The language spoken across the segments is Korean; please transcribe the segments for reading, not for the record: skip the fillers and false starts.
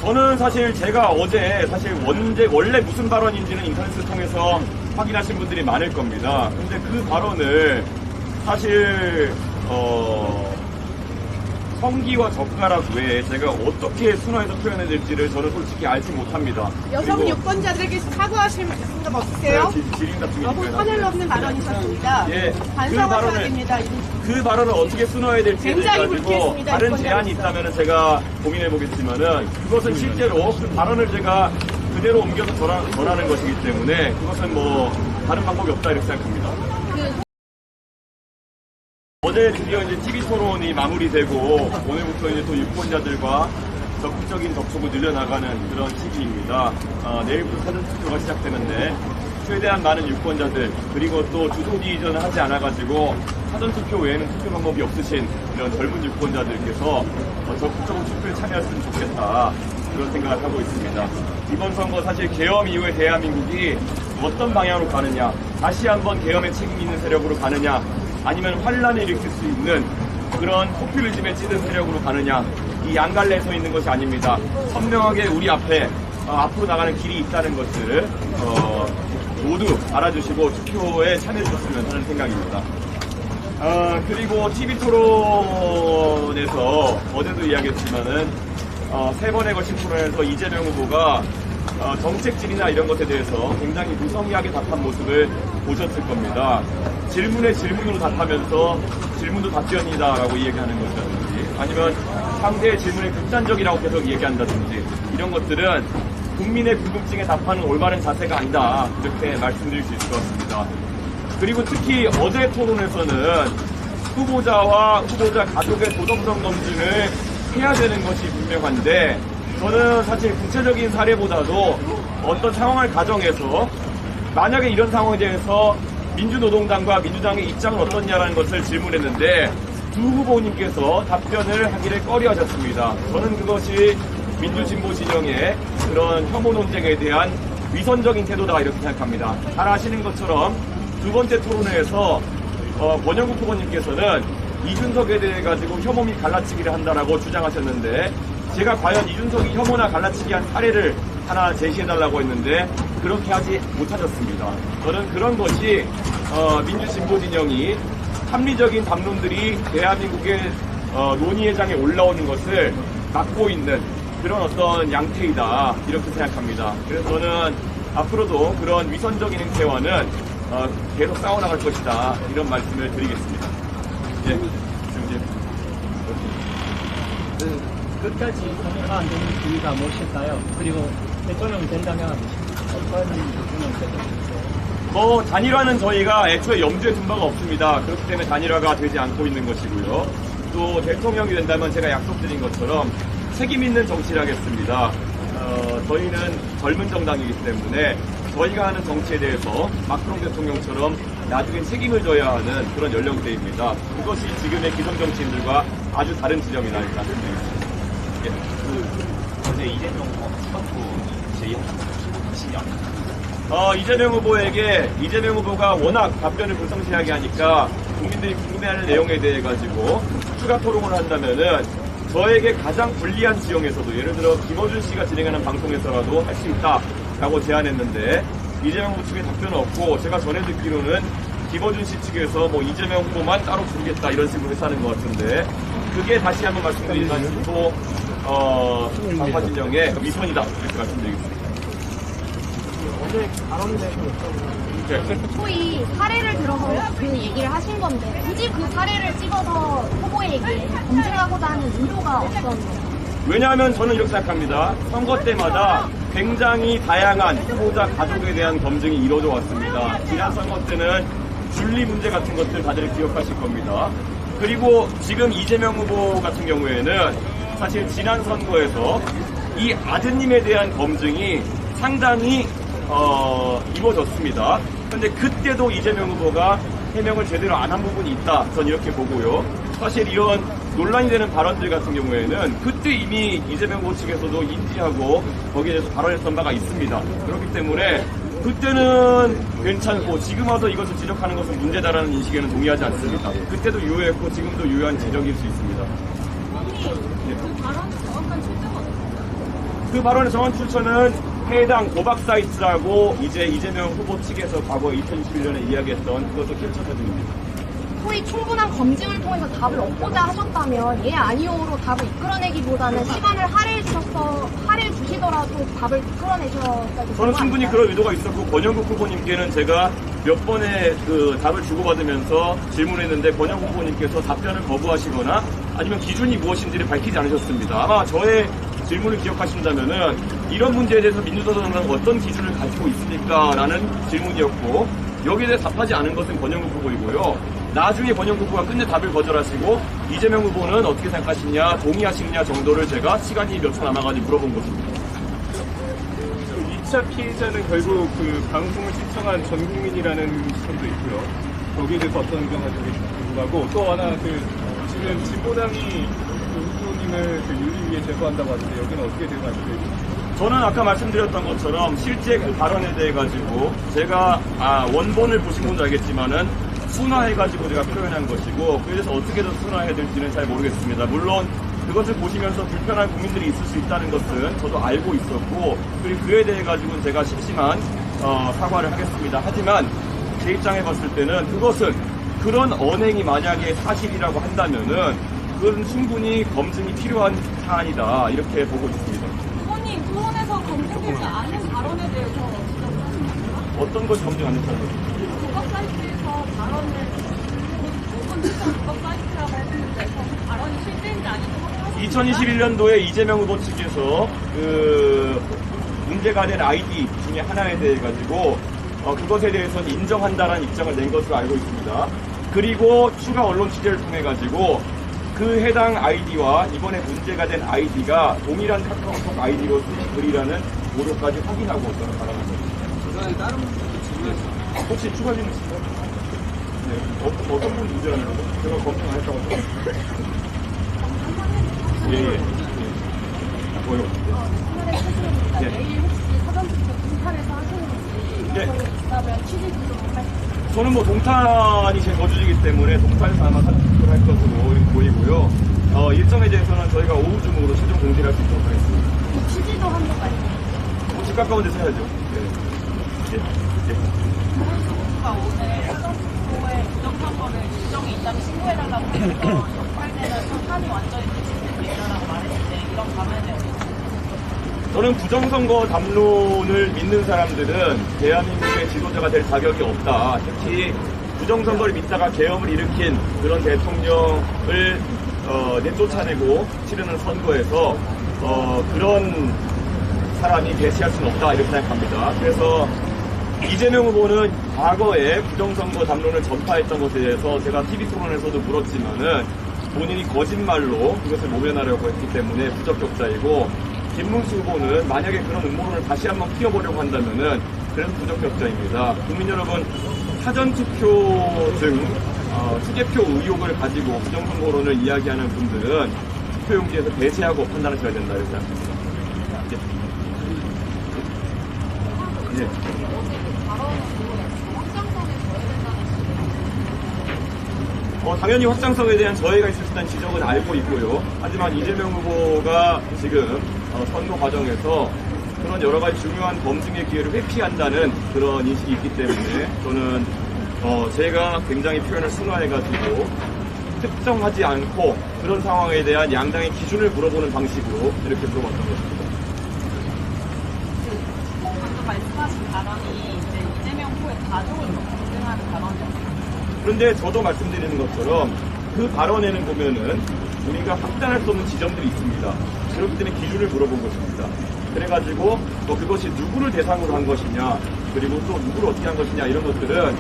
저는 사실 제가 어제 원래 무슨 발언인지는 인터넷을 통해서 확인하신 분들이 많을 겁니다. 근데 그 발언을 사실 성기와 젓가락 외에 제가 어떻게 순화해서 표현해야 될지를 저는 솔직히 알지 못합니다. 여성 유권자들에게 사과하실 생각 없으세요? 지린 같은 게 너무 선을 넘는 발언이셨습니다. 예, 반성하셔야 됩니다. 그 발언을 어떻게 순화해야 될지에 굉장히 가지고 불쾌했습니다. 다른 제안이 있다면 제가 고민해 보겠지만은 그것은 실제로 그 발언을 제가 그대로 옮겨서 전하는 것이기 때문에 그것은 뭐 다른 방법이 없다 이렇게 생각합니다. 어제 드디어 이제 TV 토론이 마무리되고 오늘부터 이제 또 유권자들과 적극적인 접촉을 늘려나가는 그런 시기입니다. 내일부터 사전투표가 시작되는데 최대한 많은 유권자들 그리고 또 주소지 이전을 하지 않아가지고 사전투표 외에는 투표 방법이 없으신 이런 젊은 유권자들께서 적극적으로 투표에 참여했으면 좋겠다 그런 생각을 하고 있습니다. 이번 선거 사실 계엄 이후에 대한민국이 어떤 방향으로 가느냐 다시 한번 계엄에 책임 있는 세력으로 가느냐 아니면 환란을 일으킬 수 있는 그런 포퓰리즘에 찌든 세력으로 가느냐 이 양갈래에 서 있는 것이 아닙니다. 선명하게 우리 앞에 앞으로 나가는 길이 있다는 것을 모두 알아주시고 투표에 참여해 주셨으면 하는 생각입니다. 그리고 TV 토론에서 어제도 이야기했지만은 3번에 걸친 토론에서 이재명 후보가 정책질이나 이런 것에 대해서 굉장히 무성의하게 답한 모습을 보셨을 겁니다. 질문에 질문으로 답하면서 질문도 답변이다라고 얘기하는 것이라든지 아니면 상대의 질문에 극단적이라고 계속 얘기한다든지 이런 것들은 국민의 궁금증에 답하는 올바른 자세가 아니다 이렇게 말씀드릴 수 있을 것 같습니다. 그리고 특히 어제 토론에서는 후보자와 후보자 가족의 도덕성 검증을 해야 되는 것이 분명한데 저는 사실 구체적인 사례보다도 어떤 상황을 가정해서 만약에 이런 상황에 대해서 민주노동당과 민주당의 입장은 어떻냐라는 것을 질문했는데 두 후보님께서 답변을 하기를 꺼려하셨습니다. 저는 그것이 민주진보 진영의 그런 혐오 논쟁에 대한 위선적인 태도다 이렇게 생각합니다. 잘 아시는 것처럼 두 번째 토론회에서 권영국 후보님께서는 이준석에 대해 가지고 혐오 및 갈라치기를 한다라고 주장하셨는데 제가 과연 이준석이 혐오나 갈라치기 한 사례를 하나 제시해달라고 했는데 그렇게 하지 못하셨습니다. 저는 그런 것이 민주진보진영이 합리적인 담론들이 대한민국의 논의회장에 올라오는 것을 막고 있는 그런 어떤 양태이다 이렇게 생각합니다. 그래서 저는 앞으로도 그런 위선적인 행태와는 계속 싸워나갈 것이다 이런 말씀을 드리겠습니다. 예. 끝까지 참여가 안 되는 이유가 무엇일까요? 그리고 대통령이 된다면 어떤 대통령이 되겠어요? 단일화는 저희가 애초에 염두에 둔 바가 없습니다. 그렇기 때문에 단일화가 되지 않고 있는 것이고요. 또 대통령이 된다면 제가 약속드린 것처럼 책임 있는 정치를 하겠습니다. 저희는 젊은 정당이기 때문에 저희가 하는 정치에 대해서 마크롱 대통령처럼 나중에 책임을 져야 하는 그런 연령대입니다. 그것이 지금의 기성 정치인들과 아주 다른 지점이다 이렇게 말씀드리겠습니다. 예. 어제 이재명 후보 수박부 제의한다고 하시냐? 이재명 후보가 워낙 답변을 불성실하게 하니까 국민들이 궁금해하는 내용에 대해 가지고 추가 토론을 한다면은 저에게 가장 불리한 지형에서도 예를 들어 김어준 씨가 진행하는 방송에서라도 할 수 있다라고 제안했는데 이재명 후보 측에 답변은 없고 제가 전해 듣기로는 김어준 씨 측에서 뭐 이재명 후보만 따로 부르겠다 이런 식으로 했다는 것 같은데 그게 다시 한번 말씀드리지만 진보 좌파 진영의 위선이다 이렇게 말씀드리겠습니다. 어제 발언에 대해서 소위 사례를 들어서 그 얘기를 하신 건데 굳이 그 사례를 찍어서 후보의 얘기에 검증하고자 하는 의도가 어떤 거예요? 왜냐하면 저는 이렇게 생각합니다. 선거 때마다 굉장히 다양한 후보자 가족에 대한 검증이 이루어져 왔습니다. 지난 선거 때는 윤리 문제 같은 것들 다들 기억하실 겁니다. 그리고 지금 이재명 후보 같은 경우에는 사실 지난 선거에서 이 아드님에 대한 검증이 상당히 이루어졌습니다. 그런데 그때도 이재명 후보가 해명을 제대로 안 한 부분이 있다. 전 이렇게 보고요. 사실 이런 논란이 되는 발언들 같은 경우에는 그때 이미 이재명 후보 측에서도 인지하고 거기에 대해서 발언했던 바가 있습니다. 그렇기 때문에 그때는 괜찮고 지금 와서 이것을 지적하는 것은 문제다라는 인식에는 동의하지 않습니다. 그때도 유효했고 지금도 유효한 지적일 수 있습니다. 그 발언 정확한 출처가 어떻습니까? 그 발언의 정확 출처는 해당 도박 사이트라고 이제 이재명 후보 측에서 과거 2021년에 이야기했던 그것도 캡처 사진입니다. 소위 충분한 검증을 통해서 답을 얻고자 하셨다면 예 아니오로 답을 이끌어내기보다는 시간을 할애해 주시더라도 답을 이끌어내셔야겠죠. 저는 충분히 그럴 의도가 있었고 권영국 후보님께는 제가 몇 번의 그 답을 주고받으면서 질문했는데 권영국 후보님께서 답변을 거부하시거나 아니면 기준이 무엇인지를 밝히지 않으셨습니다. 아마 저의 질문을 기억하신다면은 이런 문제에 대해서 민주당은 어떤 기준을 가지고 있습니까? 라는 질문이었고 여기에 대해 답하지 않은 것은 권영국 후보이고요. 나중에 권영국 후보가 끝내 답을 거절하시고 이재명 후보는 어떻게 생각하시냐, 동의하시느냐 정도를 제가 시간이 몇 초 남아가지고 물어본 것입니다. 2차 피해자는 결국 그 방송을 시청한 전 국민이라는 시선도 있고요. 거기에 대해서 어떤 의견을 가지고 계신지 궁금하고 또 하나 지금 진보당이 후보님을 윤리 위해 제소한다고 하는데 여기는 어떻게 대응하실까요? 저는 아까 말씀드렸던 것처럼 실제 그 발언에 대해 가지고 제가 원본을 보신 분도 알겠지만은 순화해가지고 제가 표현한 것이고 그래서 어떻게 더 순화해야 될지는 잘 모르겠습니다. 물론 그것을 보시면서 불편한 국민들이 있을 수 있다는 것은 저도 알고 있었고 그리고 그에 대해 가지고는 제가 심심한 사과를 하겠습니다. 하지만 제 입장에 봤을 때는 그것은 그런 언행이 만약에 사실이라고 한다면은 그건 충분히 검증이 필요한 사안이다 이렇게 보고 있습니다. 후보님 토론에서 검증되지 않은 발언에 대해서 어떤 것이 검증 안 됐다고요? 도박 사이트에서 발언을 오픈 도박 사이트라고 했는데 그 발언이 실제인지 아닌지 2021년도에 이재명 후보 측에서 그 문제가 된 아이디 중에 하나에 대해 가지고 그것에 대해서는 인정한다라는 입장을 낸 것으로 알고 있습니다. 그리고 추가 언론 취재를 통해 가지고 그 해당 아이디와 이번에 문제가 된 아이디가 동일한 카카오톡 아이디로 쓰인 글이라는 보도까지 확인하고 저는 받아봤습니다. 다른 분들도 질문했어요. 혹시 추가 질문 있으세요? 네. 어떤 분 문제라는 거죠? 제가 검증 안 했다고 하죠? 예. 뭐요? 예. 내일 혹시 사전투표 공판에서 하시는 건지 예. 있다면 취재 구조를 할 저는 뭐 동탄이 제 거주지이기 때문에 동탄에서 아마 사전투표를 할 것으로 보이고요. 일정에 대해서는 저희가 오후 중으로 최종 공지를 할 수 있도록 하겠습니다. 취지도 한번까요? 집 가까운 데서 해야죠. 네. 예. 후보가 오늘 사전투표에 부정선거를 규정이 있다면 신고해달라고 해서 역할되는 선탄이 완전히 뒤집혀버리라고 말했는데 이런 감안에 저는 부정선거 담론을 믿는 사람들은 대한민국의 지도자가 될 자격이 없다. 특히 부정선거를 믿다가 계엄을 일으킨 그런 대통령을 내쫓아내고 치르는 선거에서 그런 사람이 대체할 수는 없다 이렇게 생각합니다. 그래서 이재명 후보는 과거에 부정선거 담론을 전파했던 것에 대해서 제가 TV 토론에서도 물었지만은 본인이 거짓말로 그것을 모면하려고 했기 때문에 부적격자이고 김문수 후보는 만약에 그런 음모론을 다시 한번 피워보려고 한다면은 그래서 부적격자입니다. 국민 여러분 사전투표 등 투개표 의혹을 가지고 부정선거론을 이야기하는 분들은 투표용지에서 배제하고 판단하셔야 된다 이렇게 생각합니다. 예. 당연히 확장성에 대한 저해가 있을 수 있다는 지적은 알고 있고요. 하지만 이재명 후보가 지금 선거 과정에서 그런 여러 가지 중요한 검증의 기회를 회피한다는 그런 인식이 있기 때문에 저는 제가 굉장히 표현을 순화해가지고 특정하지 않고 그런 상황에 대한 양당의 기준을 물어보는 방식으로 이렇게 물어봤던 것입니다. 방금 말씀하신 발언이 이제 이재명 후보의 가족을 검증하는 발언이었어요. 그런데 저도 말씀드리는 것처럼 그 발언에는 보면은 우리가 확단할 수 없는 지점들이 있습니다. 그렇기 때문에 기준을 물어본 것입니다. 그래가지고 그것이 누구를 대상으로 한 것이냐 그리고 또 누구를 어떻게 한 것이냐 이런 것들은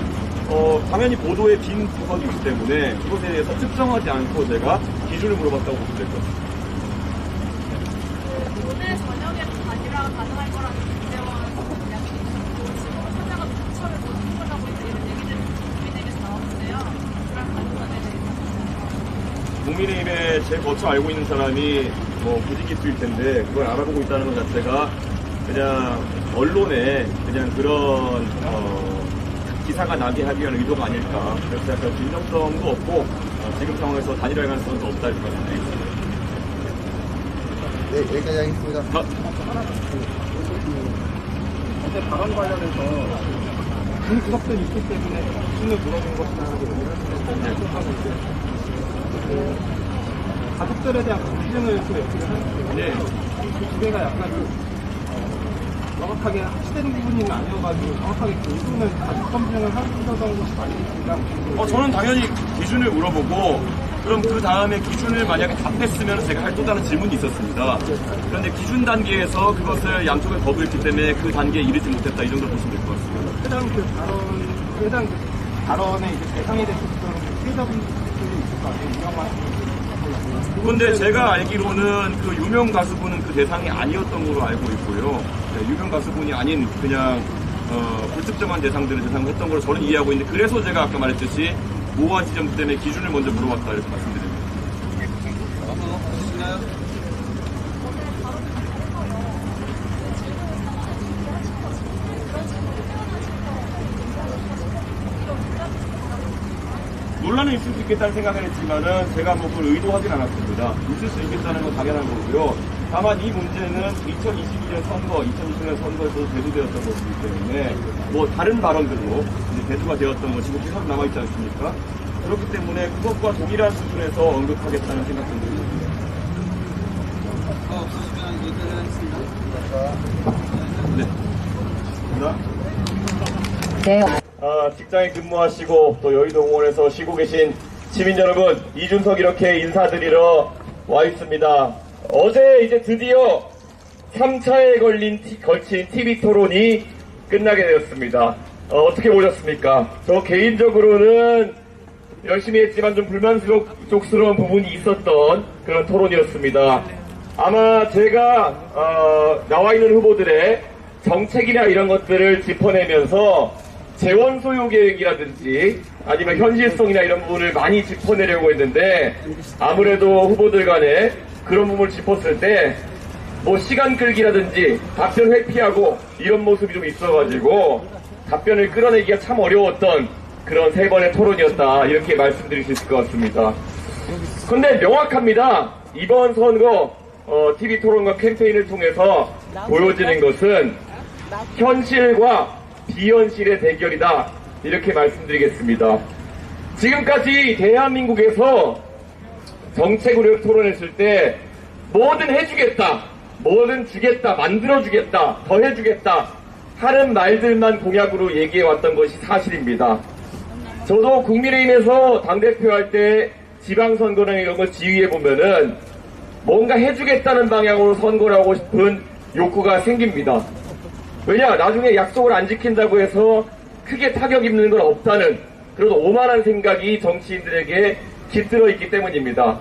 당연히 보도에 빈 부분이 있기 때문에 그것에 대해서 특정하지 않고 제가 기준을 물어봤다고 보시면 될 것 같습니다. 오늘 저녁에는 단일화가 가능할 거라는 김재원 그냥 현장가 부처를 못 하려고 이런 얘기들이 국민에게서 나왔는데요. 그런 가능성에 대해서 국민의힘에 제 거쳐 알고 있는 사람이 부지기수일 텐데 그걸 알아보고 있다는 것 자체가 그냥 언론에 그냥 그런 기사가 나게 하기 위한 의도가 아닐까. 그래서 약간 진정성도 없고 지금 상황에서 단일화할 가능성도 없다 이렇게 말씀드리겠습니다. 네, 여기까지 하겠습니다. 어제 발언 관련해서 그 구석들이 있기 때문에 기준을 물어본 것이라고 생각하고 있어요. 가족들에 대한 검증을 또 얘기를 하는데 그 기회가 약간 정확하게 합치되는 부분이 아니어가지고 정확하게 기준을 가족 검증을 하셨던 것이 맞습니다. 저는 당연히 기준을 물어보고 그럼 그 다음에 기준을 만약에 답했으면 제가 할 또 다른 질문이 있었습니다. 그런데 기준 단계에서 그것을 양쪽에 거부했기 때문에 그 단계에 이르지 못했다 이 정도로 보시면 될 것 같습니다. 해당 발언의 이제 대상이 됐었던 피해자분들이 있을 거 아니에요? 유명한 그런데 제가 알기로는 그 유명 가수분은 그 대상이 아니었던 걸로 알고 있고요. 네, 유명 가수분이 아닌 그냥 불특정한 대상들을 대상으로 했던 걸로 저는 이해하고 있는데 그래서 제가 아까 말했듯이 모호한 지점 때문에 기준을 먼저 물어봤다 이렇게 말씀드립니다. 논란은 있을 수 있겠다는 생각을 했지만은 제가 뭐 그걸 의도하진 않았습니다. 있을 수 있겠다는 건 당연한 거고요. 다만 이 문제는 2022년 선거, 2020년 선거에서도 대두되었던 것이기 때문에 뭐 다른 발언들로 이제 대두가 되었던 것이고 계속 남아있지 않습니까? 그렇기 때문에 그것과 동일한 수준에서 언급하겠다는 생각 정도 있습니다. 없으시면 여기까지 하겠습니다. 네. 감사합니다. 직장에 근무하시고 또 여의도 공원에서 쉬고 계신 시민 여러분, 이준석 이렇게 인사드리러 와 있습니다. 어제 이제 드디어 3차에 걸친 TV 토론이 끝나게 되었습니다. 어떻게 보셨습니까? 저 개인적으로는 열심히 했지만 좀 불만족스러운 부분이 있었던 그런 토론이었습니다. 아마 제가 나와 있는 후보들의 정책이나 이런 것들을 짚어내면서 재원 소요 계획이라든지 아니면 현실성이나 이런 부분을 많이 짚어내려고 했는데 아무래도 후보들 간에 그런 부분을 짚었을 때 뭐 시간 끌기라든지 답변 회피하고 이런 모습이 좀 있어가지고 답변을 끌어내기가 참 어려웠던 그런 세 번의 토론이었다 이렇게 말씀드릴 수 있을 것 같습니다. 근데 명확합니다. 이번 선거 TV 토론과 캠페인을 통해서 보여지는 것은 현실과 비현실의 대결이다 이렇게 말씀드리겠습니다. 지금까지 대한민국에서 정책으로 토론했을 때 뭐든 해주겠다, 뭐든 주겠다, 만들어주겠다, 더 해주겠다 하는 말들만 공약으로 얘기해왔던 것이 사실입니다. 저도 국민의힘에서 당대표 할 때 지방선거나 이런 걸 지휘해보면은 뭔가 해주겠다는 방향으로 선거를 하고 싶은 욕구가 생깁니다. 왜냐, 나중에 약속을 안 지킨다고 해서 크게 타격 입는 건 없다는 그런 오만한 생각이 정치인들에게 깃들어 있기 때문입니다.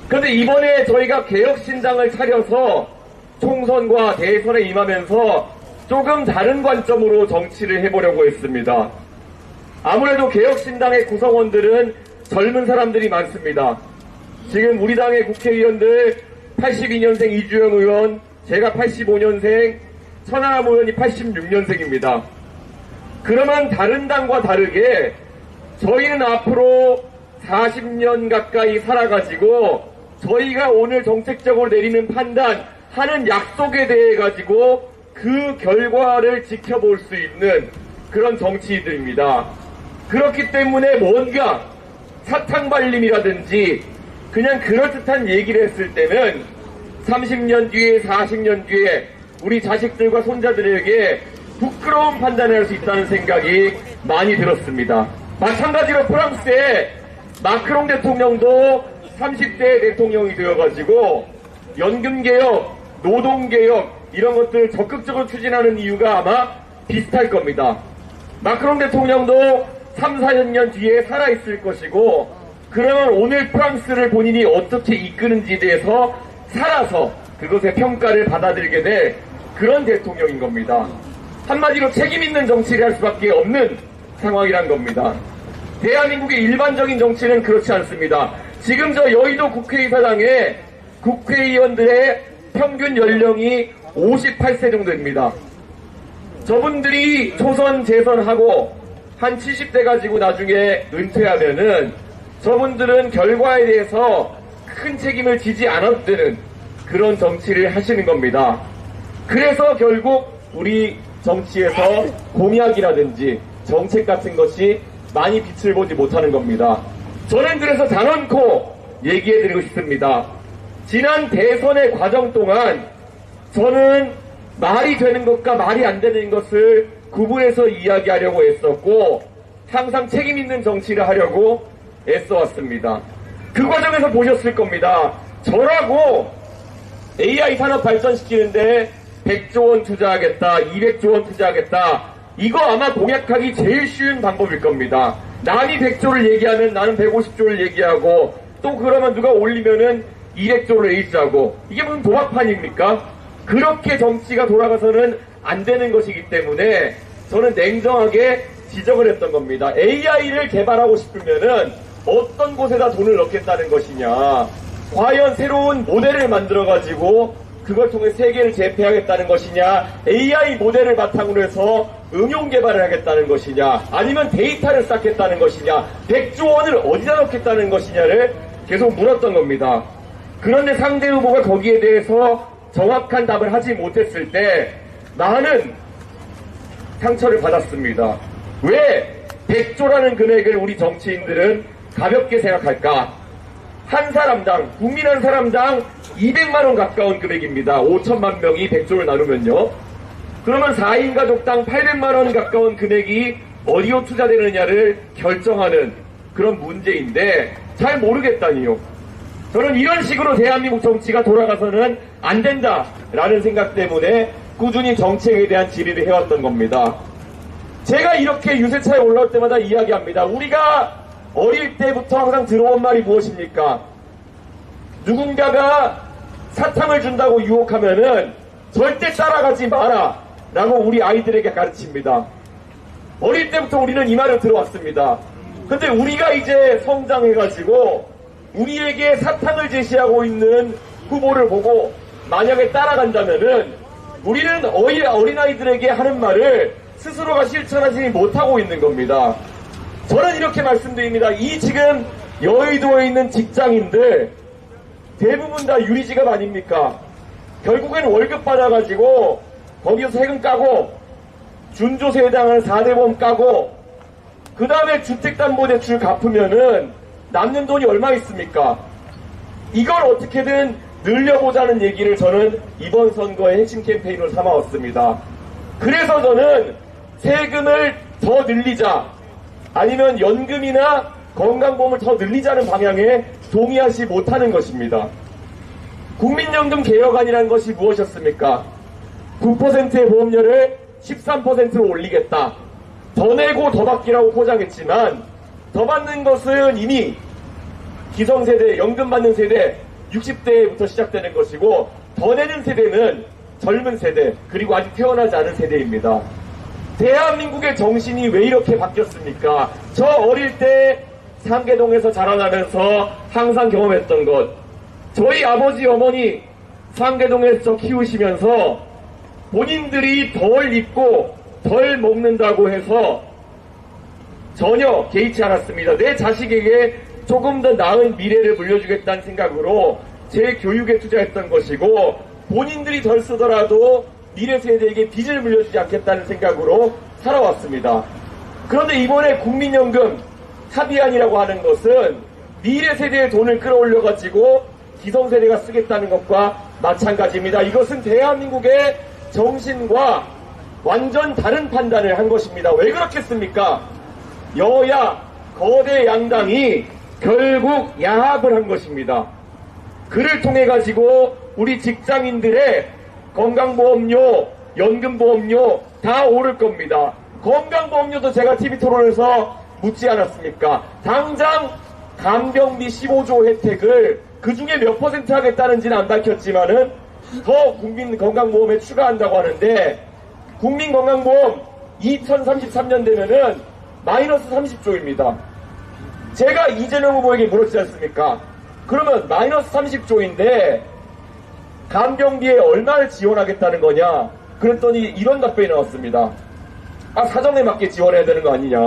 그런데 이번에 저희가 개혁신당을 차려서 총선과 대선에 임하면서 조금 다른 관점으로 정치를 해보려고 했습니다. 아무래도 개혁신당의 구성원들은 젊은 사람들이 많습니다. 지금 우리 당의 국회의원들 82년생 이주영 의원, 제가 85년생, 천하람 의원이 86년생입니다. 그러면 다른 당과 다르게 저희는 앞으로 40년 가까이 살아가지고 저희가 오늘 정책적으로 내리는 판단, 하는 약속에 대해 가지고 그 결과를 지켜볼 수 있는 그런 정치인들입니다. 그렇기 때문에 뭔가 사탕발림이라든지 그냥 그럴듯한 얘기를 했을 때는 30년 뒤에 40년 뒤에 우리 자식들과 손자들에게 부끄러운 판단을 할 수 있다는 생각이 많이 들었습니다. 마찬가지로 프랑스의 마크롱 대통령도 30대 대통령이 되어가지고 연금개혁, 노동개혁 이런 것들을 적극적으로 추진하는 이유가 아마 비슷할 겁니다. 마크롱 대통령도 3, 4년 뒤에 살아있을 것이고 그러면 오늘 프랑스를 본인이 어떻게 이끄는지에 대해서 살아서 그것의 평가를 받아들이게 될 그런 대통령인 겁니다. 한마디로 책임있는 정치를 할 수밖에 없는 상황이란 겁니다. 대한민국의 일반적인 정치는 그렇지 않습니다. 지금 저 여의도 국회의사당에 국회의원들의 평균 연령이 58세 정도입니다. 저분들이 초선 재선하고 한 70대 가지고 나중에 은퇴하면은 저분들은 결과에 대해서 큰 책임을 지지 않았다는 그런 정치를 하시는 겁니다. 그래서 결국 우리 정치에서 공약이라든지 정책 같은 것이 많이 빛을 보지 못하는 겁니다. 저는 그래서 단언코 얘기해드리고 싶습니다. 지난 대선의 과정 동안 저는 말이 되는 것과 말이 안 되는 것을 구분해서 이야기하려고 애썼고 항상 책임 있는 정치를 하려고 애써왔습니다. 그 과정에서 보셨을 겁니다. 저라고 AI 산업 발전시키는데 100조 원 투자하겠다, 200조 원 투자하겠다, 이거 아마 공약하기 제일 쉬운 방법일 겁니다. 남이 100조를 얘기하면 나는 150조를 얘기하고 또 그러면 누가 올리면은 200조를 얘기하고 이게 무슨 도박판입니까? 그렇게 정치가 돌아가서는 안 되는 것이기 때문에 저는 냉정하게 지적을 했던 겁니다. AI를 개발하고 싶으면은 어떤 곳에다 돈을 넣겠다는 것이냐, 과연 새로운 모델을 만들어가지고 그걸 통해 세계를 제패하겠다는 것이냐, AI 모델을 바탕으로 해서 응용 개발을 하겠다는 것이냐, 아니면 데이터를 쌓겠다는 것이냐, 100조 원을 어디다 넣겠다는 것이냐를 계속 물었던 겁니다. 그런데 상대 후보가 거기에 대해서 정확한 답을 하지 못했을 때 나는 상처를 받았습니다. 왜 100조라는 금액을 우리 정치인들은 가볍게 생각할까? 한 사람당, 국민 한 사람당 200만원 가까운 금액입니다. 5천만 명이 100조를 나누면요. 그러면 4인 가족당 800만원 가까운 금액이 어디로 투자되느냐를 결정하는 그런 문제인데 잘 모르겠다니요. 저는 이런 식으로 대한민국 정치가 돌아가서는 안 된다라는 생각 때문에 꾸준히 정책에 대한 질의를 해왔던 겁니다. 제가 이렇게 유세차에 올라올 때마다 이야기합니다. 우리가 어릴 때부터 항상 들어온 말이 무엇입니까? 누군가가 사탕을 준다고 유혹하면은 절대 따라가지 마라 라고 우리 아이들에게 가르칩니다. 어릴 때부터 우리는 이 말을 들어왔습니다. 근데 우리가 이제 성장해가지고 우리에게 사탕을 제시하고 있는 후보를 보고 만약에 따라간다면은 우리는 어린아이들에게 하는 말을 스스로가 실천하지 못하고 있는 겁니다. 저는 이렇게 말씀드립니다. 이 지금 여의도에 있는 직장인들 대부분 다 유리지갑 아닙니까? 결국엔 월급 받아가지고 거기서 세금 까고 준조세에 해당하는 4대 보험 까고 그 다음에 주택담보대출 갚으면은 남는 돈이 얼마 있습니까? 이걸 어떻게든 늘려보자는 얘기를 저는 이번 선거의 핵심 캠페인으로 삼아왔습니다. 그래서 저는 세금을 더 늘리자, 아니면 연금이나 건강보험을 더 늘리자는 방향에 동의하지 못하는 것입니다. 국민연금 개혁안이라는 것이 무엇이었습니까? 9%의 보험료를 13%로 올리겠다. 더 내고 더 받기라고 포장했지만 더 받는 것은 이미 기성세대, 연금 받는 세대 60대부터 시작되는 것이고 더 내는 세대는 젊은 세대, 그리고 아직 태어나지 않은 세대입니다. 대한민국의 정신이 왜 이렇게 바뀌었습니까? 저 어릴 때 상계동에서 자라나면서 항상 경험했던 것, 저희 아버지 어머니 상계동에서 키우시면서 본인들이 덜 입고 덜 먹는다고 해서 전혀 개의치 않았습니다. 내 자식에게 조금 더 나은 미래를 물려주겠다는 생각으로 제 교육에 투자했던 것이고, 본인들이 덜 쓰더라도 미래 세대에게 빚을 물려주지 않겠다는 생각으로 살아왔습니다. 그런데 이번에 국민연금 합의안이라고 하는 것은 미래 세대의 돈을 끌어올려가지고 기성세대가 쓰겠다는 것과 마찬가지입니다. 이것은 대한민국의 정신과 완전 다른 판단을 한 것입니다. 왜 그렇겠습니까? 여야 거대 양당이 결국 야합을 한 것입니다. 그를 통해 가지고 우리 직장인들의 건강보험료, 연금보험료 다 오를 겁니다. 건강보험료도 제가 TV 토론에서 묻지 않았습니까? 당장 간병비 15조 혜택을 그 중에 몇 퍼센트 하겠다는지는 안 밝혔지만은 더 국민건강보험에 추가한다고 하는데, 국민건강보험 2033년 되면은 마이너스 30조입니다. 제가 이재명 후보에게 물었지 않습니까? 그러면 마이너스 30조인데 간병비에 얼마를 지원하겠다는 거냐? 그랬더니 이런 답변이 나왔습니다. 사정에 맞게 지원해야 되는 거 아니냐.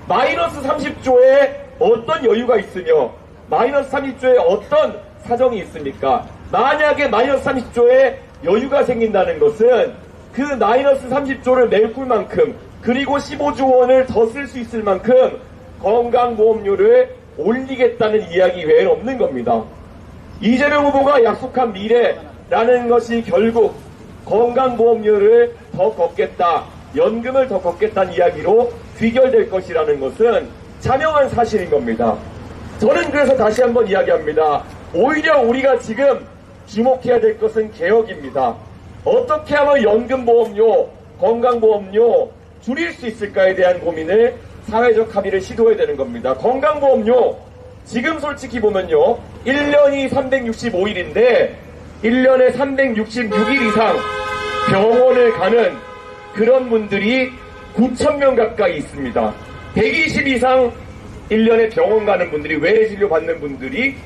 마이너스 30조에 어떤 여유가 있으며 마이너스 30조에 어떤 사정이 있습니까? 만약에 마이너스 30조의 여유가 생긴다는 것은 그 마이너스 30조를 메꿀 만큼 그리고 15조 원을 더 쓸 수 있을 만큼 건강보험료를 올리겠다는 이야기 외에는 없는 겁니다. 이재명 후보가 약속한 미래라는 것이 결국 건강보험료를 더 걷겠다, 연금을 더 걷겠다는 이야기로 귀결될 것이라는 것은 자명한 사실인 겁니다. 저는 그래서 다시 한번 이야기합니다. 오히려 우리가 지금 주목해야 될 것은 개혁입니다. 어떻게 하면 연금보험료, 건강보험료 줄일 수 있을까에 대한 고민을 사회적 합의를 시도해야 되는 겁니다. 건강보험료 지금 솔직히 보면요 1년이 365일인데 1년에 366일 이상 병원을 가는 그런 분들이 9,000명 가까이 있습니다. 120 이상 1년에 병원 가는 분들이 외래진료 받는 분들이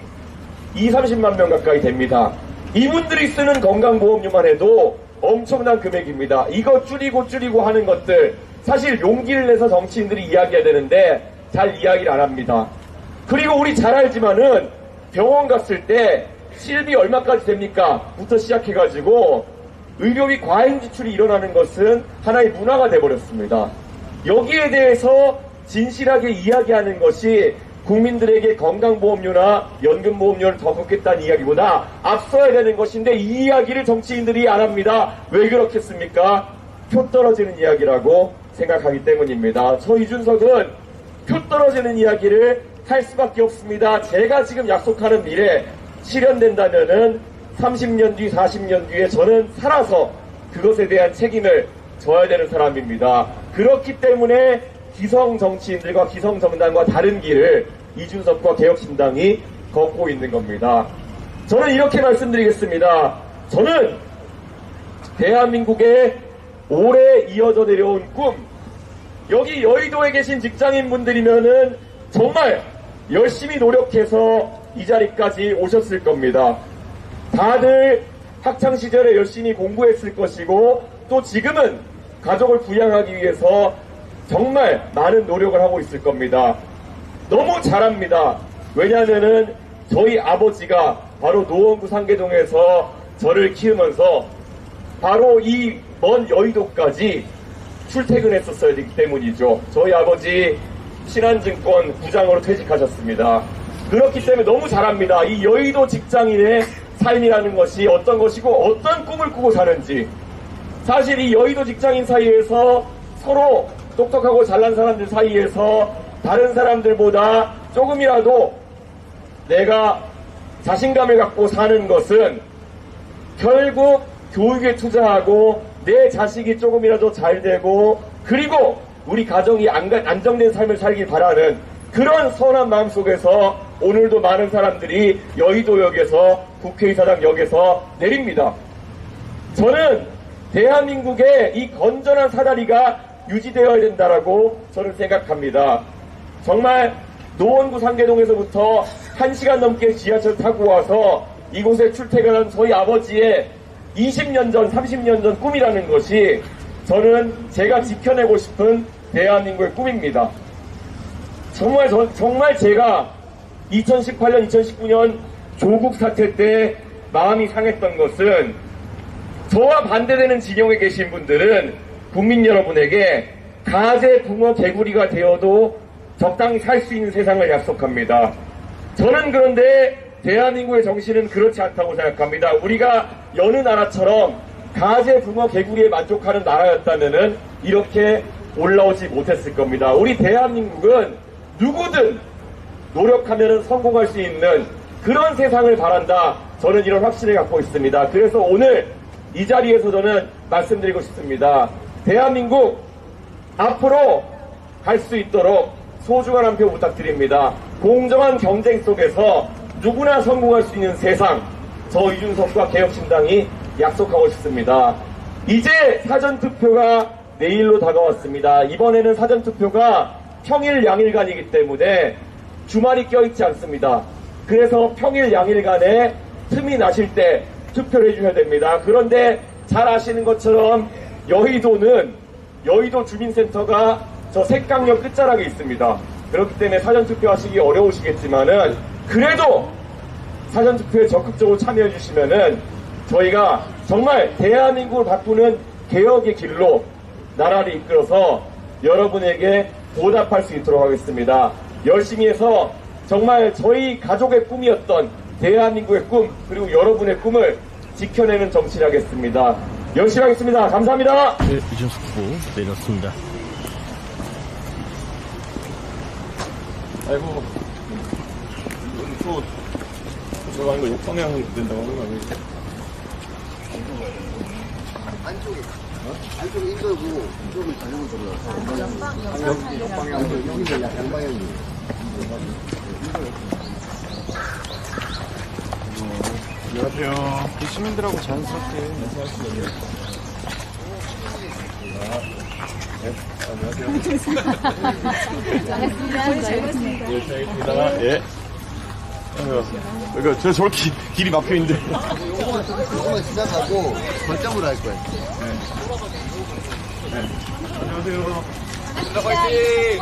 30만 명 가까이 됩니다. 이분들이 쓰는 건강보험료만 해도 엄청난 금액입니다. 이거 줄이고 하는 것들 사실 용기를 내서 정치인들이 이야기해야 되는데 잘 이야기를 안 합니다. 그리고 우리 잘 알지만은 병원 갔을 때 실비 얼마까지 됩니까? 부터 시작해가지고 의료비 과잉 지출이 일어나는 것은 하나의 문화가 돼버렸습니다. 여기에 대해서 진실하게 이야기하는 것이 국민들에게 건강보험료나 연금보험료를 더 걷겠다는 이야기보다 앞서야 되는 것인데 이 이야기를 정치인들이 안 합니다. 왜 그렇겠습니까? 표 떨어지는 이야기라고 생각하기 때문입니다. 저 이준석은 표 떨어지는 이야기를 할 수밖에 없습니다. 제가 지금 약속하는 미래 실현된다면은 30년 뒤, 40년 뒤에 저는 살아서 그것에 대한 책임을 져야 되는 사람입니다. 그렇기 때문에 기성 정치인들과 기성 정당과 다른 길을 이준석과 개혁신당이 걷고 있는 겁니다. 저는 이렇게 말씀드리겠습니다. 저는 대한민국의 오래 이어져 내려온 꿈, 여기 여의도에 계신 직장인분들이면은 정말 열심히 노력해서 이 자리까지 오셨을 겁니다. 다들 학창시절에 열심히 공부했을 것이고 또 지금은 가족을 부양하기 위해서 정말 많은 노력을 하고 있을 겁니다. 너무 잘합니다. 왜냐하면은 저희 아버지가 바로 노원구 상계동에서 저를 키우면서 바로 이 먼 여의도까지 출퇴근했었어야 되기 때문이죠. 저희 아버지 신한증권 부장으로 퇴직하셨습니다. 그렇기 때문에 너무 잘합니다. 이 여의도 직장인의 삶이라는 것이 어떤 것이고 어떤 꿈을 꾸고 사는지. 사실 이 여의도 직장인 사이에서 서로 똑똑하고 잘난 사람들 사이에서 다른 사람들보다 조금이라도 내가 자신감을 갖고 사는 것은 결국 교육에 투자하고 내 자식이 조금이라도 잘 되고 그리고 우리 가정이 안정된 삶을 살길 바라는 그런 선한 마음 속에서 오늘도 많은 사람들이 여의도역에서 국회의사당역에서 내립니다. 저는 대한민국의 이 건전한 사다리가 유지되어야 된다라고 저는 생각합니다. 정말 노원구 상계동에서부터 1시간 넘게 지하철 타고 와서 이곳에 출퇴근한 저희 아버지의 20년 전, 30년 전 꿈이라는 것이 저는 제가 지켜내고 싶은 대한민국의 꿈입니다. 정말 제가 2018년, 2019년 조국 사태 때 마음이 상했던 것은 저와 반대되는 진영에 계신 분들은 국민 여러분에게 가재, 붕어, 개구리가 되어도 적당히 살 수 있는 세상을 약속합니다. 저는 그런데 대한민국의 정신은 그렇지 않다고 생각합니다. 우리가 여느 나라처럼 가재, 붕어, 개구리에 만족하는 나라였다면은 이렇게 올라오지 못했을 겁니다. 우리 대한민국은 누구든 노력하면 성공할 수 있는 그런 세상을 바란다. 저는 이런 확신을 갖고 있습니다. 그래서 오늘 이 자리에서 저는 말씀드리고 싶습니다. 대한민국 앞으로 갈 수 있도록 소중한 한 표 부탁드립니다. 공정한 경쟁 속에서 누구나 성공할 수 있는 세상, 저 이준석과 개혁신당이 약속하고 싶습니다. 이제 사전투표가 내일로 다가왔습니다. 이번에는 사전투표가 평일 양일간이기 때문에 주말이 껴있지 않습니다. 그래서 평일 양일간에 틈이 나실 때 투표를 해주셔야 됩니다. 그런데 잘 아시는 것처럼 여의도는 여의도 주민센터가 저 색강역 끝자락에 있습니다. 그렇기 때문에 사전투표 하시기 어려우시겠지만은 그래도 사전투표에 적극적으로 참여해 주시면은 저희가 정말 대한민국을 바꾸는 개혁의 길로 나라를 이끌어서 여러분에게 보답할 수 있도록 하겠습니다. 열심히 해서 정말 저희 가족의 꿈이었던 대한민국의 꿈, 그리고 여러분의 꿈을 지켜내는 정치를 하겠습니다. 열심히 하겠습니다. 감사합니다. 네, 이준석 후보 내렸습니다. 아이고, 또 들어가는 거 역방향 된다고 하는 거 아니에요? 안쪽에 인도고 이쪽을 자전거 들어가서 역방향 여기서 양방향이에요. 안녕하세요. 시민들하고 자연스럽게 인사할 수 있는. 네, 잘했습니다. 예. 그러니까 저 저렇게 길이 막혀 있는데. 조금만 시작하고 거점으로 할 거예요. 안녕하세요.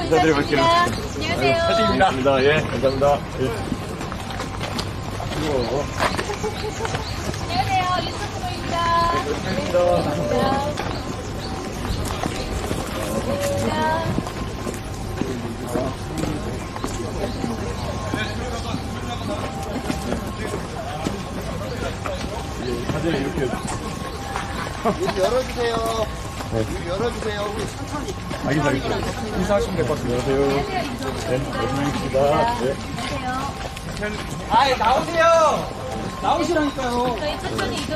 인사드려볼게요. 안녕하세요. 사진입니다. 예, 감사합니다. 예. 안녕하세요. 유튜브입니다. 감사합니다. 사진 이렇게. 문 열어주세요. 문 열어주세요. 우리 천천히. 알겠습니다. 인사하시면 될 것 같습니다. 안녕하세요. 네, 여준영입니다. 네. 아이, 나오세요! 나오시라니까요. 저희 천천히 이동.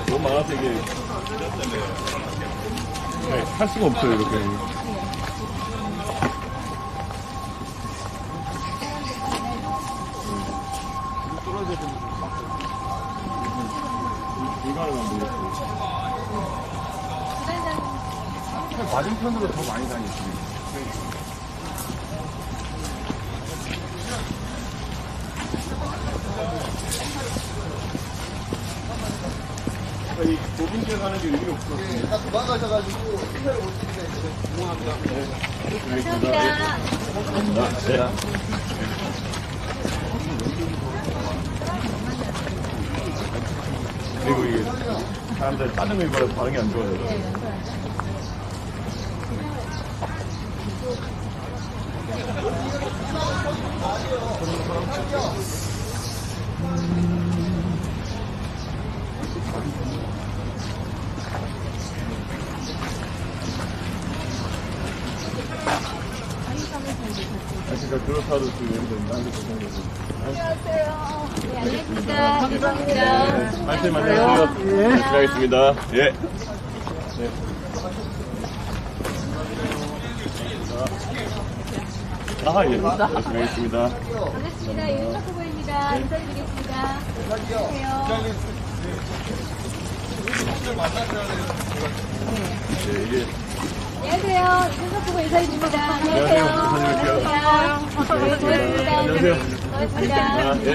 너무 많아서 이게. 네, 할 수가 없어요, 이렇게. 맞은편으로 더 많이 다니시네요. 이 좁은 길 가는 게 의미 없어. 네, 다 도망가셔가지고 투표를 못 시키는데 죄송합니다. 감사합니다. 그리고 이게 사람들 다른 거 입어서 반응이 안 좋아요. 그러니까 그렇다도 그 여기서 딴데 조성돼서. 안녕하세요. 네, 알겠습니다. 감사합니다. 말씀 안녕하세요. 네, 들어가겠습니다. 예. 네. 아, 예. 들어가겠습니다. 반갑습니다. 윤석 후보입니다. 인사드리겠습니다. 안녕하세요. 네, 이게. 안녕하세요. 윤석 후보 인사드립니다. 안녕하세요. 안녕하세요. 인사드릴게요. 안녕하세요. 반갑습니다. 예. 네.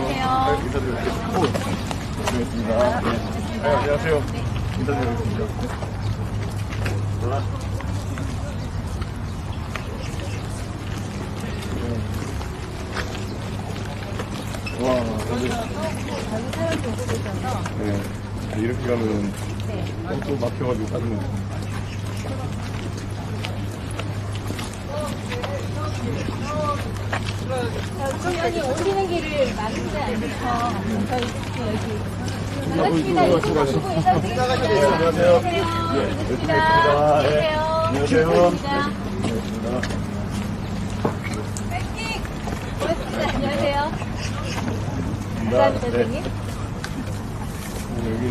안녕하세요. 인사드릴게요. 오, 반갑습니다. 네. 안녕하세요. 인사드리겠습니다. 와, 네. 이렇게 가면 또 막혀가지고 짜증나. 청년이 오시는 길을 막지 않고서 저희 여기 반갑습니다. 유튜브 후보 인사드리겠습니다. 안녕하세요. 반갑습니다. 네. 안녕하세요. 안녕하세요. 파이팅! 고맙습니다. 안녕하세요. 감사합니다, 네. 선생님. 여기.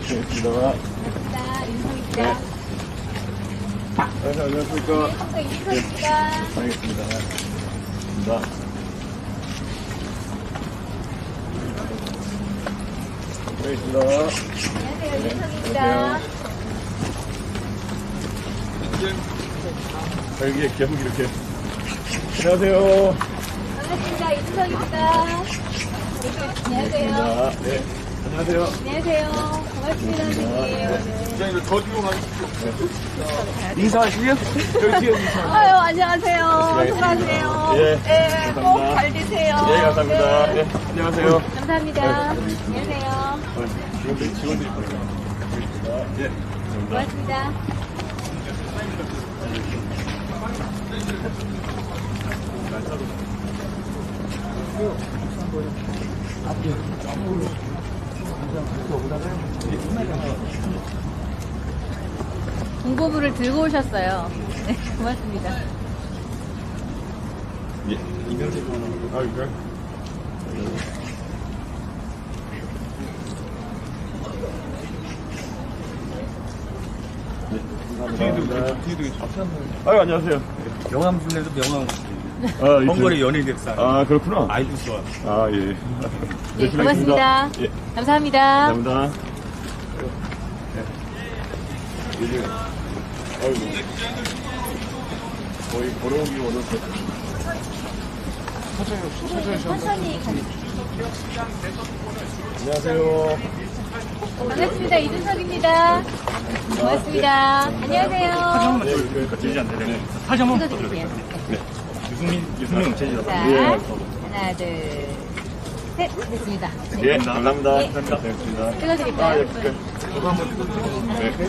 고맙습니다. 감사합니다. 윤성입니다. 안녕하십니까. 한국의 윤성입니다. 알겠습니다. 감사합니다. 알겠습니다. 안녕하세요. 윤성입니다. 여기에 계속 이렇게. 안녕하세요. 반갑습니다. 이준석입니다. 안녕하세요. 네. 안녕하세요. 안녕하세요. 반갑습니다, 선생님. 부장님, 저 뒤로 가주십시오. 인사하시게요? 여기 뒤에 인사. 아유, 안녕하세요. 수고하세요. 예. 네, 꼭 잘 되세요. 예, 감사합니다. 네. 네. 안녕하세요. 감사합니다. 안녕하세요. 직원들이 있거든요. 예. 고맙습니다. 공고부를 들고 오셨어요. 네, 고맙습니다. 예. 이명재 아, 이거? 아유, 안녕하세요. 명함 줄래도 명함. 아, 헝거리 연예 객사. 아, 그렇구나. 아이도 좋아. 아, 예. 네, 열심히 고맙습니다. 하겠습니다. 예. 감사합니다. 감사합니다. 이제, 아이고. 거의 걸어오기 어려서. 천천히 안녕하세요. 반갑습니다. 이준석입니다. 고맙습니다. 안녕하세요. 되지 않네. 찍어드릴게요. 유승민 제지다. 자, 예. 하나, 둘, 셋. 됐습니다. 네. 예, 감사합니다. 예. 감사합니다. 아, 찍어드릴까요? 예, 그래. 저도 한번 찍어주세요. 네. 네.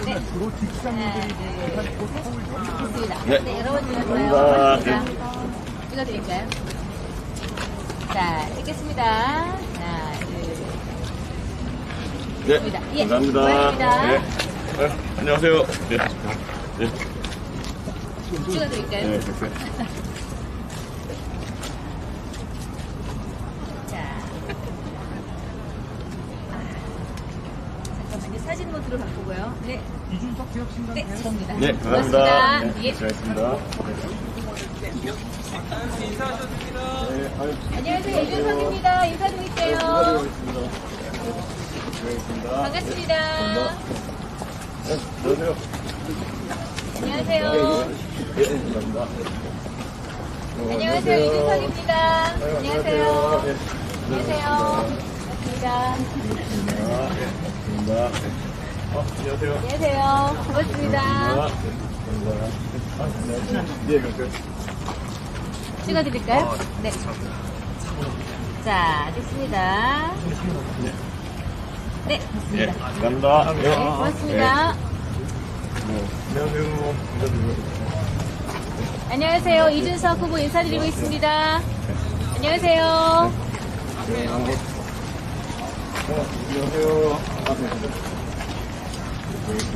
하나, 둘, 셋. 됐습니다. 네. 네, 여러분 찍었어요. 감사합니다. 고맙습니다. 찍어드릴까요? 자, 찍겠습니다. 하나, 둘, 네. 됐습니다. 예. 감사합니다. 고맙습니다. 네. 네. 안녕하세요. 네. 네. 찍어드릴까요? 네, 됐어요. 자. 잠깐만요. 사진 모드로 바꾸고요. 네. 이준석 기억신당. 네, 저입니다. 네, 감사합니다. 고맙습니다. 네, 예. 수고하셨습니다. 네, 아유, 안녕하세요. 이준석입니다. 인사드릴게요. 수고하셨습니다. 반갑습니다. 네, 안녕하세요. 안녕하세요. 네, 감사합니다. 안녕하세요. 이준석입니다. 안녕하세요. 네. 안녕하세요. 반갑습니다. 감사합니다. 안녕하세요. 안녕하세요. 고맙습니다. 네, 그렇죠. 찍어드릴까요? 네. 자, 됐습니다. 네, 예, 됐습니다. 감사합니다. 네, 고맙습니다. 안녕하세요. 안녕하세요. 이준석 후보 인사드리고 있습니다. 안녕하세요. 안녕하세요.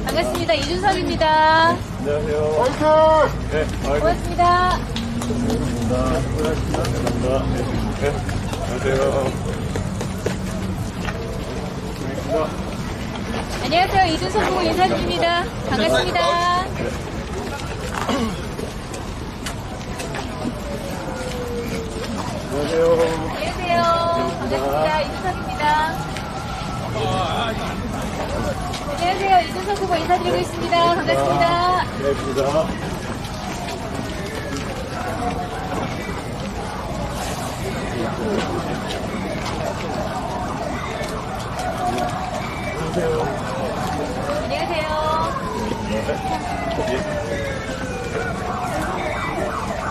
반갑습니다. 이준석입니다. 안녕하세요. 화이팅! 네, 아이고. 고맙습니다. 감사합니다. 감사합니다. 네, 안녕하세요. 안녕하세요. 이준석 후보 인사드립니다. 반갑습니다. 안녕하세요. 안녕하세요. 반갑습니다. 이준석입니다. 안녕하세요. 이준석 후보 인사드리고 있습니다. 반갑습니다. 네, 반갑습니다. 안녕하세요.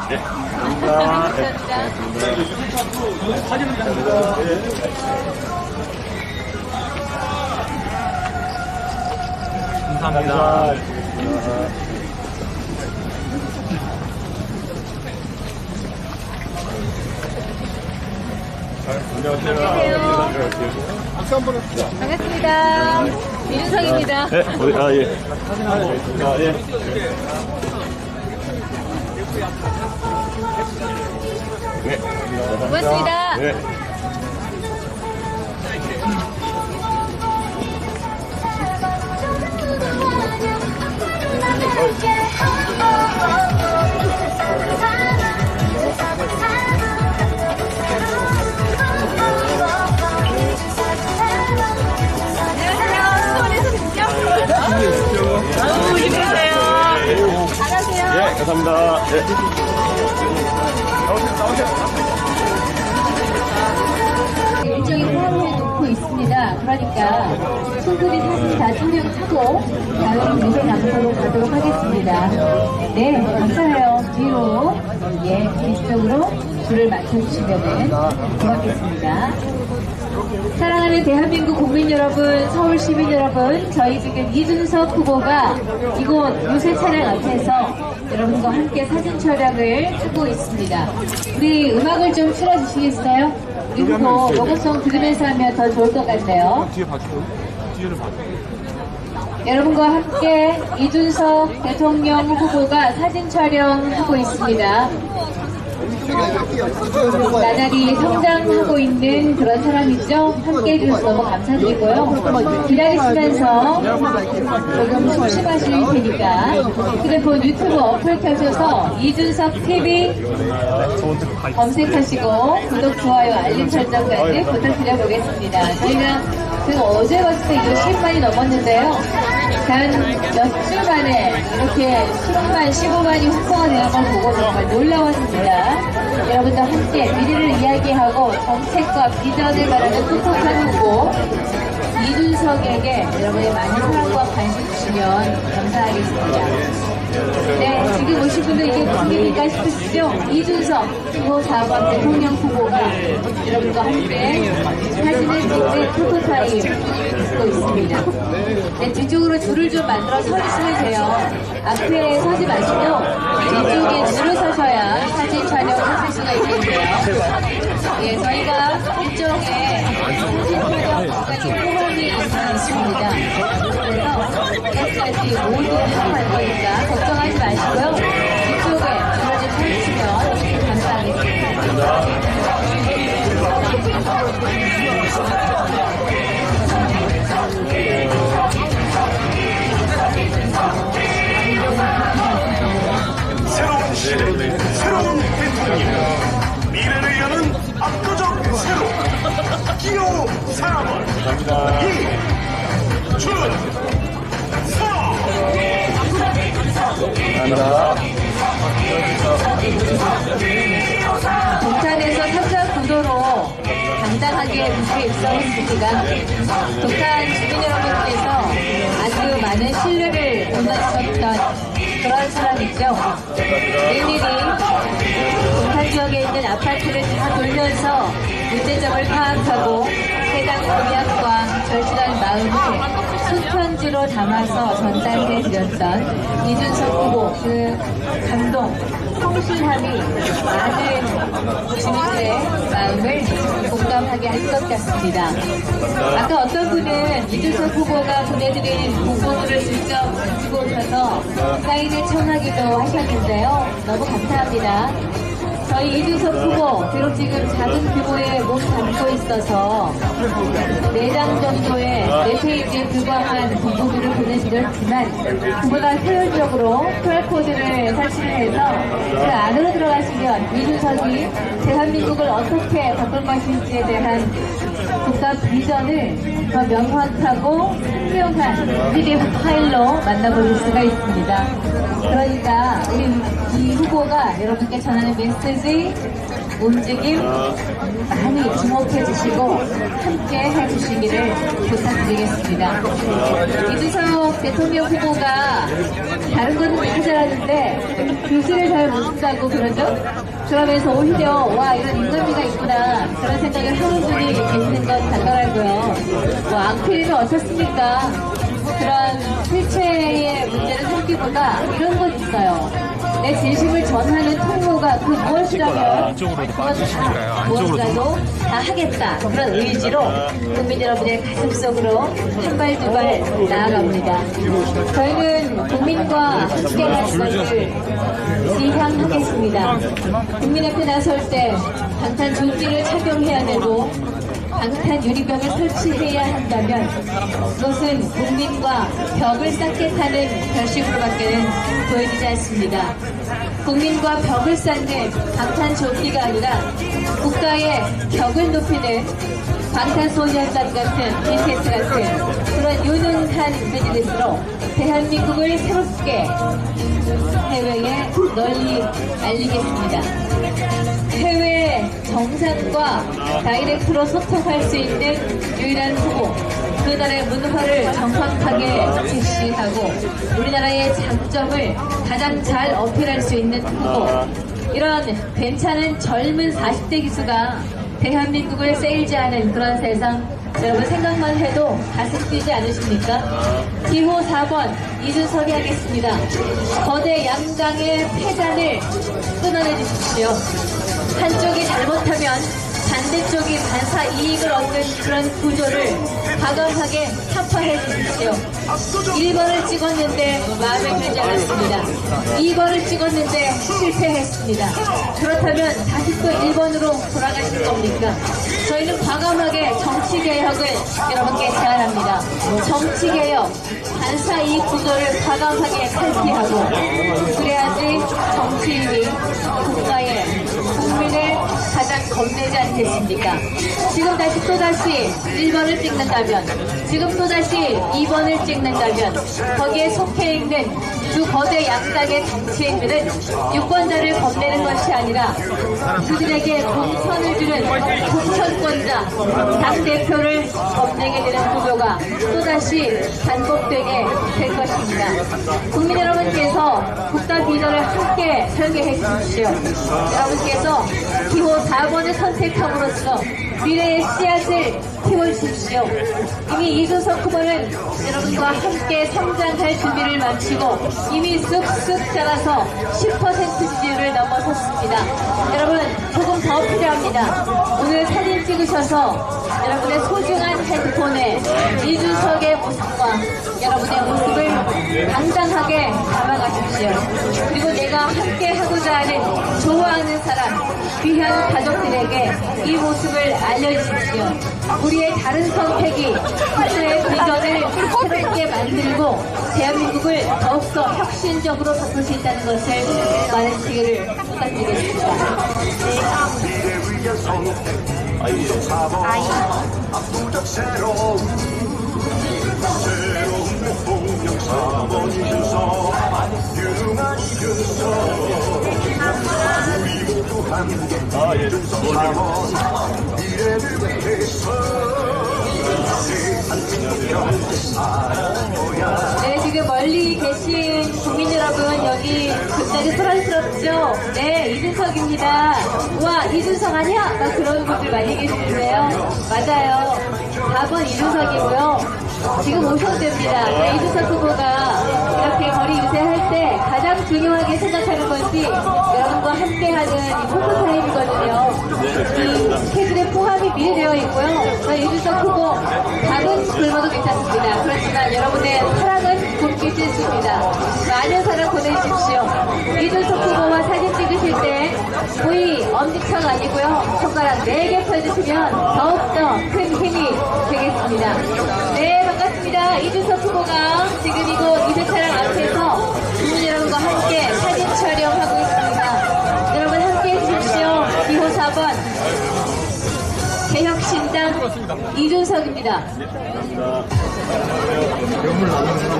네, 감사합니다. 감사합니다. 감사합니다. 안녕하세요. 반갑습니다. 이준석입니다. 네, 어디, 아, 예. 아, 예. 네. 고맙습니다. 네. 안녕하세요. 수원에서 진짜 아우, 힘내세요. 잘하세요. 예, 감사합니다. 네. 일정이 포함해 놓고 있습니다. 그러니까 충분히 사진 다 촬영하고 다음 미세 장소로 가도록 하겠습니다. 네, 감사해요. 뒤로 뒤쪽으로 줄을 맞춰주시면 고맙겠습니다. 사랑하는 대한민국 국민 여러분, 서울 시민 여러분, 저희 지금 이준석 후보가 이곳 요새 차량 앞에서 여러분과 함께 사진 촬영을 하고 있습니다. 우리 음악을 좀 틀어주시겠어요? 이 후보 로고송 들으면서 하면 더 좋을 것 같네요. 여러분과 함께 이준석 대통령 후보가 사진 촬영하고 있습니다. 나날이 성장하고 있는 그런 사람이죠. 함께 해주셔서 너무 감사드리고요. 기다리시면서 조금 심심하실 테니까 휴대폰 유튜브 어플 켜셔서 이준석 TV 검색하시고 구독, 좋아요, 알림 설정까지 부탁드려보겠습니다. 저희가 어제 봤을 때 20만이 넘었는데요. 단 몇 주 만에 이렇게 10만, 15만이 확보가 되는 걸 보고 정말 놀라웠습니다. 여러분과 함께 미래를 이야기하고 정책과 비전을 말하는 톡톡한 후보 이준석에게 여러분의 많은 사랑과 관심 주시면 감사하겠습니다. 네, 지금 오신 분들 이게 무슨 일인가 싶으시죠? 이준석 후보 4번 대통령 후보가 여러분과 함께 사진을 찍는 포토타임 있고 있습니다. 네, 뒤쪽으로 줄을 좀 만들어 서 있으면 돼요. 앞에 서지 마시고 뒤쪽에 줄을 서셔야 사진 촬영을 하실 수가 있겠네요. 예, 저희가 일종의 사진 촬영 공간이 포함이 있습니다. 그래서 여기까지 모두 촬영할 거니까 걱정하지 마시고요. 뒤쪽에 줄을 좀 펴주시면 감사하겠습니다. 새로운 시대, 새로운 대통령, 미래를 여는 압도적 새로, 기호 4번, 동탄에서 3자 구도로 당당하게 무대에 입성했습니다. 동탄 주민 여러분께서 아주 많은 신뢰를 보내주셨던 그런 사람이죠. 일일이 동탄 지역에 있는 아파트를 다 돌면서 문제점을 파악하고 해당 공약과 절실한 마음을 손편지로 담아서 전달해 드렸던 이준석 후보 그 감동, 성실함이 많은 주민들의 마음을 공감하게 할 것 같습니다. 아까 어떤 분은 이준석 후보가 보내드린 공보물을 직접 가지고 오셔서 사인을 청하기도 하셨는데요. 너무 감사합니다. 저희 이준석 후보 비록 지금 작은 규모의 몸 담고 있어서 4장 정도의 4페이지에 불과한 공보물을 보내드렸지만 그보다 효율적으로 QR코드를 설치해서 그 안으로 들어가시면 이준석이 대한민국을 어떻게 바꿀 것인지에 대한 국가 비전을 더 명확하고 훌륭한 PDF 파일로 만나볼 수가 있습니다. 그러니까 우리 이 후보가 여러분께 전하는 메시지, 움직임 많이 주목해 주시고 함께 해주시기를 부탁드리겠습니다. 이준석 대통령 후보가 다른 건 다 잘하는데 교수를 잘 못한다고 그러죠? 그러면서 오히려 와 이런 인간미가 있구나 그런 생각을 하는 분이 계시는 건 당연하고요. 뭐 앙필이면 어떻습니까? 그런 실체의 문제를 삼기보다 이런 건 있어요. 내 진심을 전하는 통로가 그 무엇이라면 무엇이라도 다 하겠다 그런 의지로 국민 여러분의 가슴속으로 한 발 두 발 나아갑니다. 저희는 국민과 함께 갈 것을 지향하겠습니다. 국민 앞에 나설 때 방탄 조끼를 착용해야 되고 방탄 유리벽을 설치해야 한다면 그것은 국민과 벽을 쌓겠다는 결심으로밖에는 보여지지 않습니다. 국민과 벽을 쌓는 방탄 조끼가 아니라 국가의 벽을 높이는 방탄소년단 같은 BTS 같은 그런 유능한 비즈니스로 대한민국을 새롭게 해외에 널리 알리겠습니다. 해외 정상과 다이렉트로 소통할 수 있는 유일한 후보, 그 나라의 문화를 정확하게 제시하고 우리나라의 장점을 가장 잘 어필할 수 있는 후보, 이런 괜찮은 젊은 40대 기수가 대한민국을 세일즈하는 그런 세상, 여러분 생각만 해도 가슴 뛰지 않으십니까? 기호 4번 이준석이 하겠습니다. 거대 양당의 패잔을 끊어내 주십시오. 한쪽이 잘못하면 반대쪽이 반사 이익을 얻는 그런 구조를 과감하게 타파해 주십시오. 1번을 찍었는데 마음에 들지 않았습니다. 2번을 찍었는데 실패했습니다. 그렇다면 다시 또 1번으로 돌아가실 겁니까? 저희는 과감하게 정치개혁을 여러분께 제안합니다. 정치개혁, 반사 이익 구조를 과감하게 탈피하고, 그래야지 정치인이 국민을 가장 겁내지 않겠습니까? 지금 다시 또다시 1번을 찍는다면, 지금 또다시 2번을 찍는다면, 거기에 속해 있는 두 거대 양당의 정치인들은 유권자를 겁내는 것이 아니라 그들에게 공천을 주는 공천권자 당대표를 겁내게 되는 구조가 또다시 반복되게 될 것입니다. 국민 여러분께서 국가 비전을 함께 설계해 주십시오. 여러분께서 기호 4번을 선택함으로써 미래의 씨앗을 키워주십시오. 이미 이준석 후보는 여러분과 함께 성장할 준비를 마치고 이미 쑥쑥 자라서 10% 지지율을 넘어섰습니다. 여러분 조금 더 필요합니다. 오늘 사진 찍으셔서 여러분의 소중한 핸드폰에 이준석의 모습과 여러분의 모습을 당당하게 담아가십시오. 그리고 내가 함께 하고자 하는 좋아하는 사람, 귀한 가족들에게 이 모습을 알려주십시오. 우리의 다른 선택이 국가의 비전을 새롭게 만들고 대한민국을 더욱더 혁신적으로 바꿀 수 있다는 것을 말해주시기를 부탁드리겠습니다. 압도적 새로운 대통령 4번 이준석, 유능한 이준석, 우리 모두 함께 이준석 4번 미래를 위해서. 네, 지금 멀리 계신 국민 여러분, 여기 굉장히 소란스럽죠? 네, 이준석입니다. 와, 이준석 아니야? 막 그러는 분들 많이 계시는데요. 맞아요. 4번 이준석이고요. 지금 오셔도 됩니다. 네, 이준석 후보가 이렇게 거리 유세할 때 가장 중요하게 생각하는 것이 여러분과 함께하는 이 포토타임이거든요. 이 스케줄에 포함이 미리 되어 있고요. 이준석 후보 답은 굶어도 괜찮습니다. 그렇지만 여러분의 사랑은 굶기 싫습니다. 많은 사랑 보내주십시오. 이준석 후보와 사진 찍으실 때 거의 엄지척 아니고요. 손가락 4개 펴주시면 더욱더 큰 힘이 되겠습니다. 네, 반갑습니다. 이준석 후보가 지금 이곳 이세 차량 앞에서 국민 여러분과 함께 사진 촬영하고 있습니다. 여러분 함께 해주십시오. 기호 4번 개혁신당 이준석입니다. 명물 나는 사람.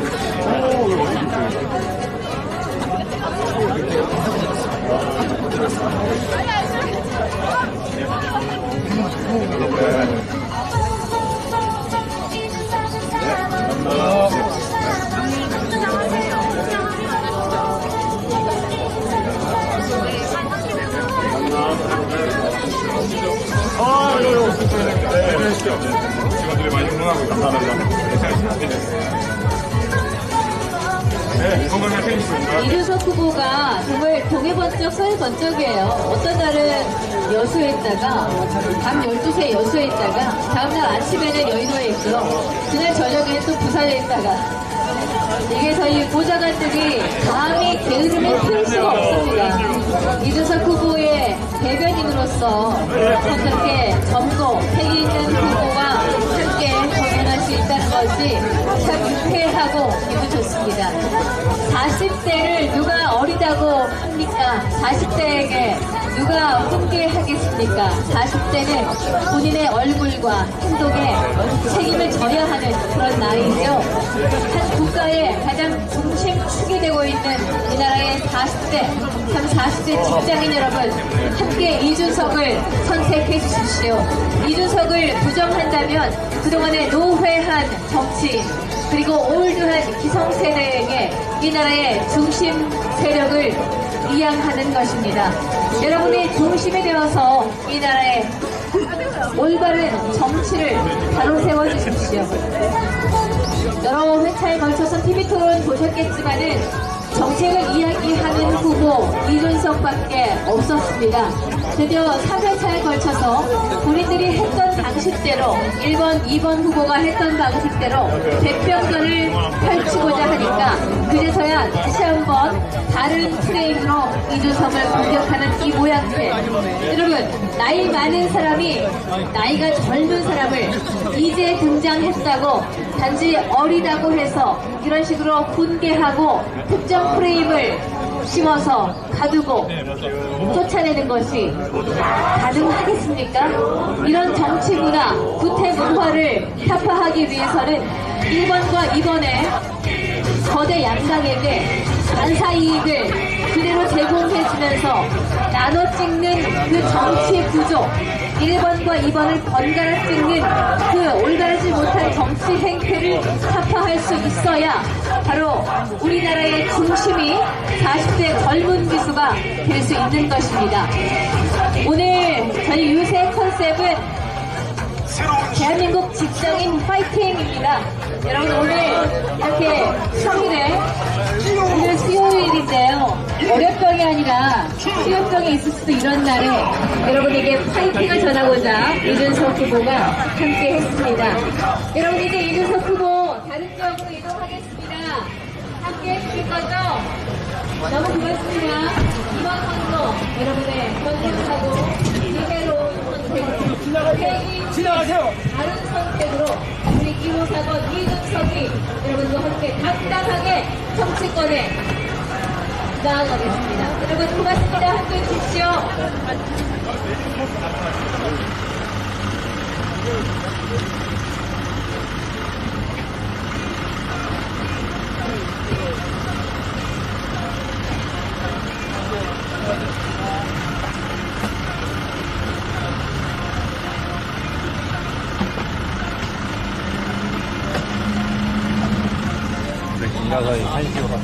직원들이 많이 응원하고 있습니다. 네, 건강하게 해주십니다. 이준석 후보가 정말 동해번쩍 서해번쩍이에요. 어떤 날은 여수에 있다가 밤 12시에 여수에 있다가 다음날 아침에는 여의도에 있고요. 그날 저녁에는 또 부산에 있다가 이게 저희 보좌관들이 감히 게으름을 피울 수가 없습니다. 이준석 후보의 대변인으로서 그렇게 젊고 패기 있는 후보와 함께 공연할 수 있다는 것이 참 유쾌하고 기분 좋습니다. 40대를 누가 어리다고 합니까? 40대에게 누가 훈계하겠습니까? 40대는 본인의 얼굴과 행동에 책임을 져야 하는 그런 나이죠. 한 국가의 가장 중심축이 되고 있는 이 나라의 40대, 참 40대 직장인 여러분, 함께 이준석을 선택해 주십시오. 이준석을 부정한다면 그동안의 노회한 정치, 그리고 올드한 기성세대에게 이 나라의 중심 세력을 이양하는 것입니다. 여러분이 중심이 되어서 이 나라의 올바른 정치를 바로 세워주십시오. 여러 회차에 걸쳐서 TV토론 보셨겠지만은 정책을 이야기하는 후보 이준석밖에 없었습니다. 드디어 3회차에 걸쳐서 본인들이 했던 방식대로 1번, 2번 후보가 했던 방식대로 대변전을 펼치고자 하니까 그제서야 다시 한번 다른 프레임으로 이준석을 공격하는 이 모양새. 여러분, 나이 많은 사람이 나이가 젊은 사람을 이제 등장했다고 단지 어리다고 해서 이런 식으로 훈계하고 특정 프레임을 심어서 가두고 쫓아내는 것이 가능하겠습니까? 이런 정치 문화, 구태 문화를 타파하기 위해서는 1번과 2번의 거대 양당에게 반사 이익을 그대로 제공해주면서 나눠 찍는 그 정치 구조, 1번과 2번을 번갈아 찍는 그 올바르지 못한 정치 행태를 타파할 수 있어야 바로 우리나라의 중심이 40대 젊은 기수가 될 수 있는 것입니다. 오늘 저희 유세 컨셉은 대한민국 직장인 파이팅입니다. 여러분, 오늘 이렇게 평일에 오늘 수요일인데요. 월요병이 아니라 수요병이 있을 수도 이런 날에 여러분에게 파이팅을 전하고자 이준석 후보가 함께 했습니다. 여러분, 이제 이준석 후보 다른 쪽으로 이동하겠습니다. 함께 해주실 거죠? 너무 고맙습니다. 이번 선거 여러분의 건강하고 지혜로운 선택, 지나가세요. 다른 선택으로 우리 1호 4번 이준석이 여러분과 함께 당당하게 정치권에 나아가겠습니다. 여러분 고맙습니다. 함께 해주십시오. 나가서 한시로 가서